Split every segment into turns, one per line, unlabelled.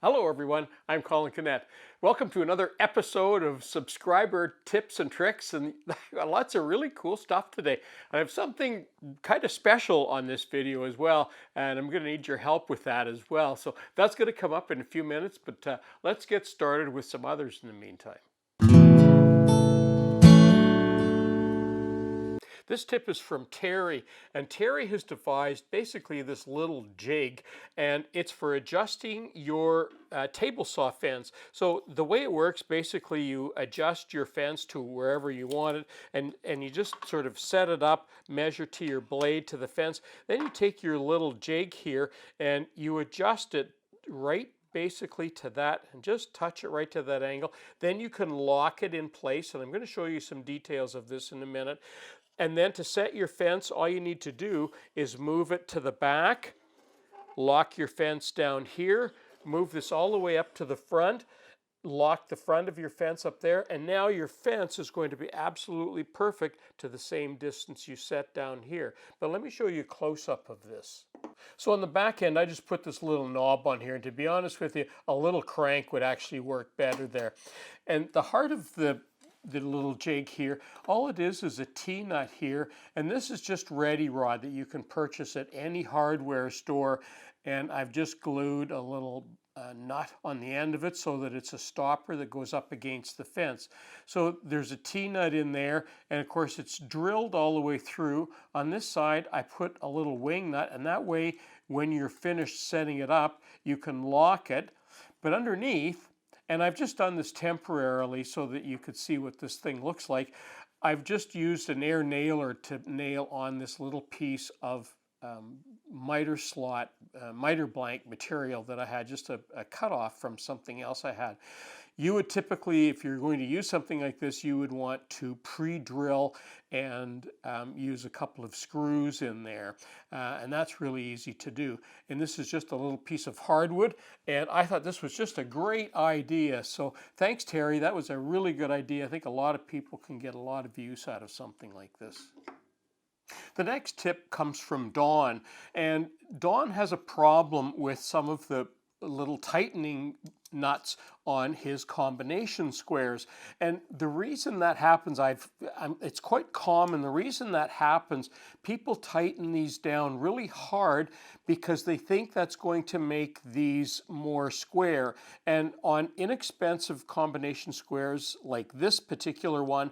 Hello everyone, I'm Colin Kinnett. Welcome to another episode of subscriber tips and tricks, and lots of really cool stuff today. I have something kind of special on this video as well, and I'm going to need your help with that as well. So that's going to come up in a few minutes, but let's get started with some others in the meantime. This tip is from Terry, and Terry has devised basically this little jig, and it's for adjusting your table saw fence. So the way it works, basically you adjust your fence to wherever you want it, and you just sort of set it up, measure to your blade to the fence. Then you take your little jig here and you adjust it right basically to that, and just touch it right to that angle. Then you can lock it in place, and I'm going to show you some details of this in a minute. And then to set your fence, all you need to do is move it to the back, lock your fence down here, move this all the way up to the front, lock the front of your fence up there, and now your fence is going to be absolutely perfect to the same distance you set down here. But let me show you a close-up of this. So on the back end, I just put this little knob on here, and to be honest with you, a little crank would actually work better there. And the heart of the little jig here, all it is a T-nut here, and this is just ready rod that you can purchase at any hardware store, and I've just glued a little nut on the end of it so that it's a stopper that goes up against the fence. So there's a T-nut in there, and of course it's drilled all the way through. On this side I put a little wing nut, and that way when you're finished setting it up you can lock it. But underneath, and I've just done this temporarily so that you could see what this thing looks like, I've just used an air nailer to nail on this little piece of miter slot, miter blank material that I had, just a cutoff from something else I had. You would typically, if you're going to use something like this, you would want to pre-drill and use a couple of screws in there, and that's really easy to do. And this is just a little piece of hardwood, and I thought this was just a great idea. So thanks, Terry. That was a really good idea. I think a lot of people can get a lot of use out of something like this. The next tip comes from Don, and Don has a problem with some of the little tightening nuts on his combination squares. And the reason that happens, it's quite common. The reason that happens, people tighten these down really hard because they think that's going to make these more square. And on inexpensive combination squares like this particular one,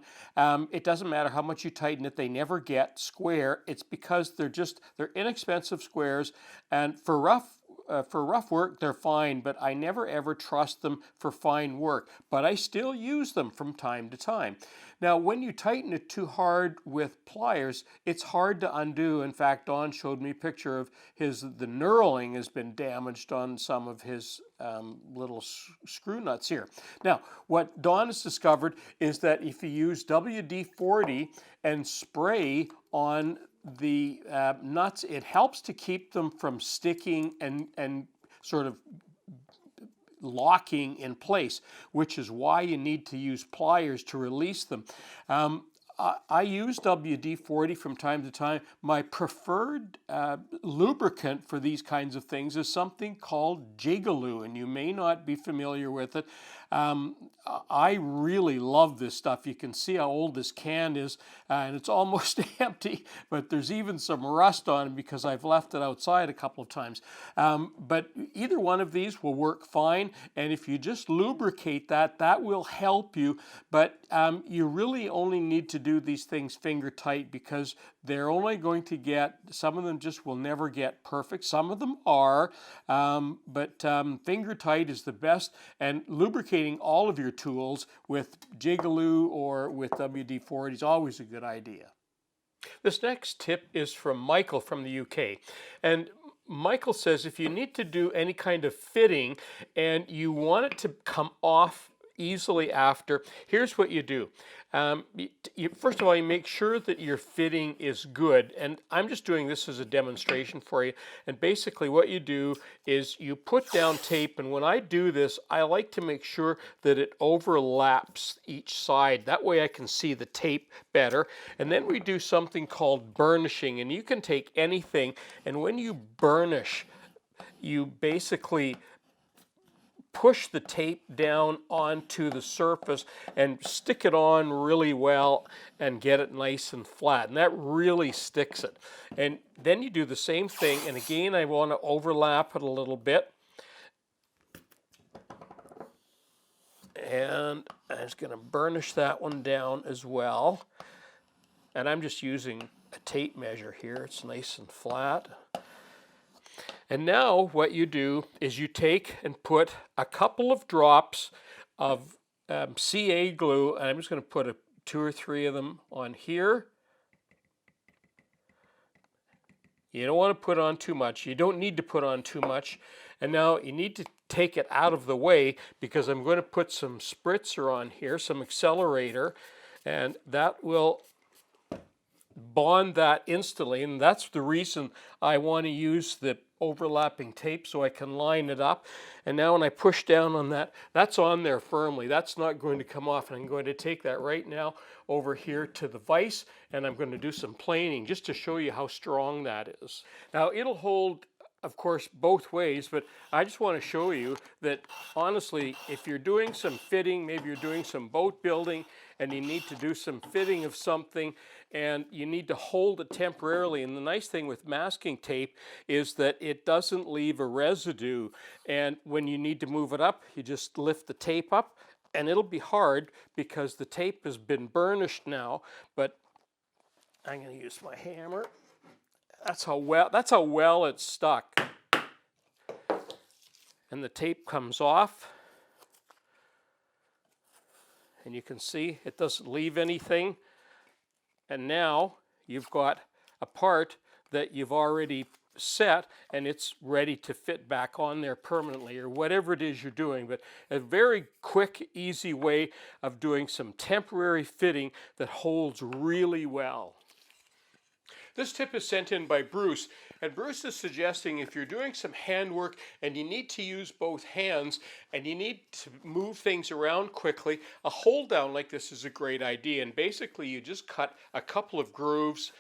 it doesn't matter how much you tighten it, they never get square. It's because they're inexpensive squares, and for rough work, they're fine, but I never ever trust them for fine work. But I still use them from time to time. Now, when you tighten it too hard with pliers, it's hard to undo. In fact, Don showed me a picture of the knurling has been damaged on some of his little screw nuts here. Now, what Don has discovered is that if you use WD-40 and spray on the nuts, it helps to keep them from sticking and sort of locking in place, which is why you need to use pliers to release them. I use WD-40 from time to time. My preferred lubricant for these kinds of things is something called Jigaloo, and you may not be familiar with it. I really love this stuff. You can see how old this can is, and it's almost empty, but there's even some rust on it because I've left it outside a couple of times. But either one of these will work fine, and if you just lubricate that will help you. But you really only need to do these things finger tight, because they're only going to get, some of them just will never get perfect. Some of them are, but finger tight is the best, and lubricating all of your tools with Jigaloo or with WD-40 is always a good idea. This next tip is from Michael from the UK, and Michael says if you need to do any kind of fitting and you want it to come off easily after, here's what you do. First of all, you make sure that your fitting is good, and I'm just doing this as a demonstration for you. And basically what you do is you put down tape, and when I do this, I like to make sure that it overlaps each side. That way I can see the tape better. And then we do something called burnishing, and you can take anything, and when you burnish, you basically push the tape down onto the surface and stick it on really well and get it nice and flat. And that really sticks it. And then you do the same thing. And again, I want to overlap it a little bit. And I'm just going to burnish that one down as well. And I'm just using a tape measure here. It's nice and flat. And now what you do is you take and put a couple of drops of CA glue, and I'm just going to put 2 or 3 of them on here. You don't want to put on too much. You don't need to put on too much. And now you need to take it out of the way because I'm going to put some spritzer on here, some accelerator, and that will bond that instantly. And that's the reason I want to use the overlapping tape so I can line it up. And now when I push down on that, that's on there firmly. That's not going to come off. And I'm going to take that right now over here to the vise, and I'm going to do some planing just to show you how strong that is. Now it'll hold, of course, both ways, but I just want to show you that honestly, if you're doing some fitting, maybe you're doing some boat building and you need to do some fitting of something and you need to hold it temporarily. And the nice thing with masking tape is that it doesn't leave a residue. And when you need to move it up, you just lift the tape up, and it'll be hard because the tape has been burnished now, but I'm going to use my hammer. That's how well it's stuck. And the tape comes off. And you can see it doesn't leave anything. And now you've got a part that you've already set and it's ready to fit back on there permanently, or whatever it is you're doing. But a very quick, easy way of doing some temporary fitting that holds really well. This tip is sent in by Bruce, and Bruce is suggesting if you're doing some handwork and you need to use both hands and you need to move things around quickly, a hold down like this is a great idea. And basically you just cut a couple of grooves,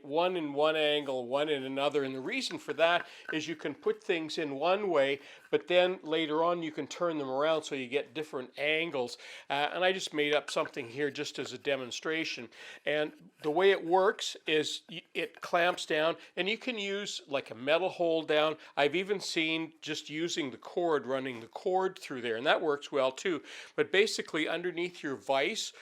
one in one angle, one in another. And the reason for that is you can put things in one way, but then later on you can turn them around so you get different angles. And I just made up something here just as a demonstration. And the way it works is it clamps down, and you can use like a metal hold down. I've even seen just using the cord, running the cord through there, and that works well too. But basically underneath your vise,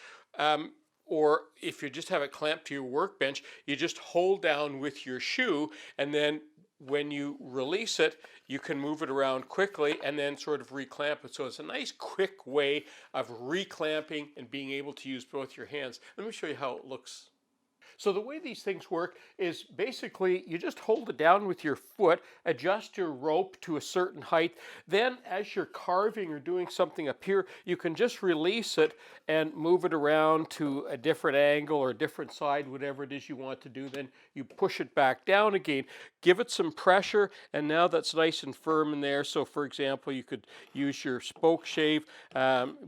or if you just have it clamped to your workbench, you just hold down with your shoe, and then when you release it, you can move it around quickly and then sort of reclamp it. So it's a nice quick way of reclamping and being able to use both your hands. Let me show you how it looks. So the way these things work is basically you just hold it down with your foot, adjust your rope to a certain height. Then as you're carving or doing something up here, you can just release it and move it around to a different angle or a different side, whatever it is you want to do. Then you push it back down again, give it some pressure, and now that's nice and firm in there. So for example, you could use your spoke shave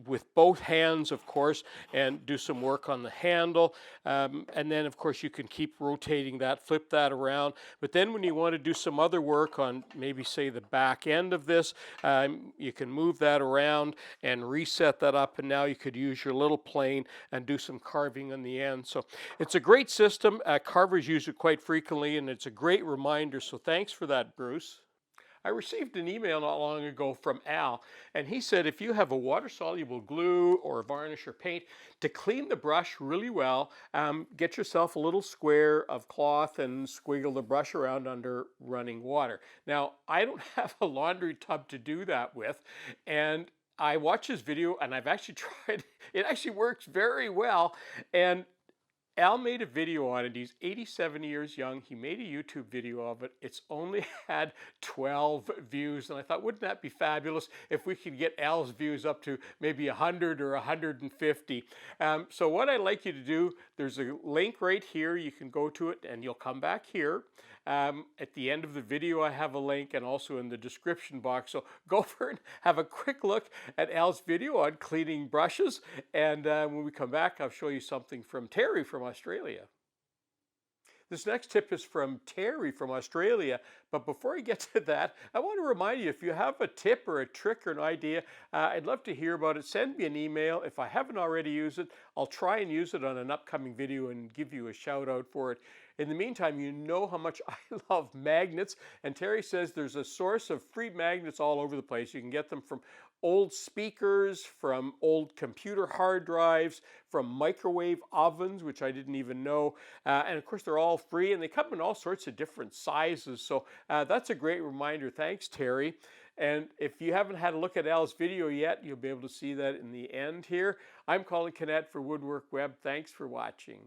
with both hands, of course, and do some work on the handle. And then, of course, you can keep rotating that, flip that around. But then when you want to do some other work on maybe, say, the back end of this, you can move that around and reset that up. And now you could use your little plane and do some carving on the end. So it's a great system. Carvers use it quite frequently, and it's a great reminder. So thanks for that, Bruce. I received an email not long ago from Al, and he said if you have a water-soluble glue or varnish or paint, to clean the brush really well, get yourself a little square of cloth and squiggle the brush around under running water. Now, I don't have a laundry tub to do that with, and I watched his video and I've actually tried. It actually works very well. And Al made a video on it. He's 87 years young. He made a YouTube video of it. It's only had 12 views. And I thought, wouldn't that be fabulous if we could get Al's views up to maybe 100 or 150. So what I'd like you to do, there's a link right here. You can go to it and you'll come back here. At the end of the video, I have a link, and also in the description box. So go over and have a quick look at Al's video on cleaning brushes. And when we come back, I'll show you something from Terry from Australia. This next tip is from Terry from Australia. But before I get to that, I want to remind you, if you have a tip or a trick or an idea, I'd love to hear about it. Send me an email. If I haven't already used it, I'll try and use it on an upcoming video and give you a shout out for it. In the meantime, you know how much I love magnets. And Terry says there's a source of free magnets all over the place. You can get them from old speakers, from old computer hard drives, from microwave ovens, which I didn't even know. And of course, they're all free and they come in all sorts of different sizes. So that's a great reminder. Thanks, Terry. And if you haven't had a look at Al's video yet, you'll be able to see that in the end here. I'm Colin Canet for WoodWorkWeb. Thanks for watching.